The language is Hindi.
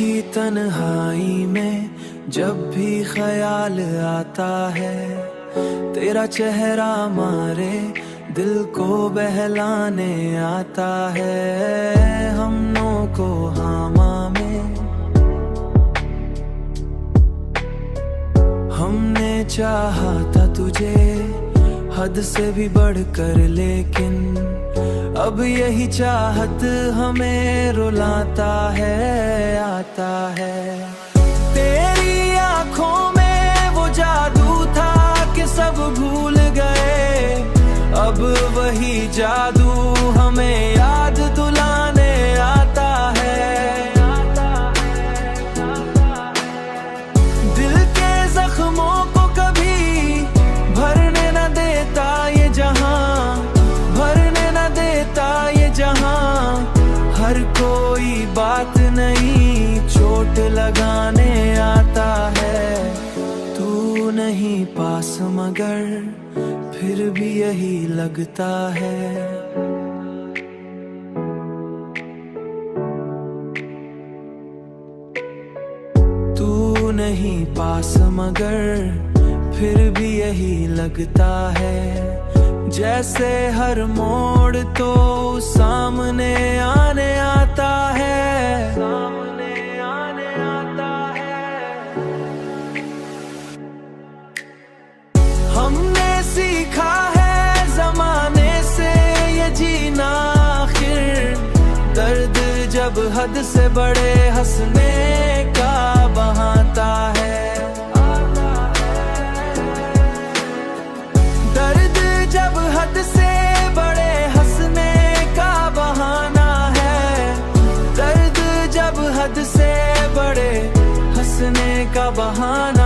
की तन्हाई में जब भी ख्याल आता है, तेरा चेहरा मारे दिल को बहलाने आता है। हमनों को हामा में हमने चाहा था तुझे हद से भी बढ़कर, लेकिन अब यही चाहत हमें रुलाता है, आता है। तेरी आंखों में वो जादू था कि सब भूल गए, अब वही जादू हमें याद दिलाने आता है। दिल के जख्मों को कभी भरने न देता ये जहां, भरने न देता ये जहां। हर कोई बात नहीं चोट लगाने आता है। तू नहीं पास मगर फिर भी यही लगता है। तू नहीं पास मगर फिर भी यही लगता है। जैसे हर मोड़ तो सामने आने आता है, सामने आने आता है। हमने सीखा है जमाने से ये जीना आखिर, दर्द जब हद से बड़े हंसने का बहाता है। दर्द जब हद से बड़े हंसने का बहाना है, दर्द जब हद से बड़े हंसने का बहाना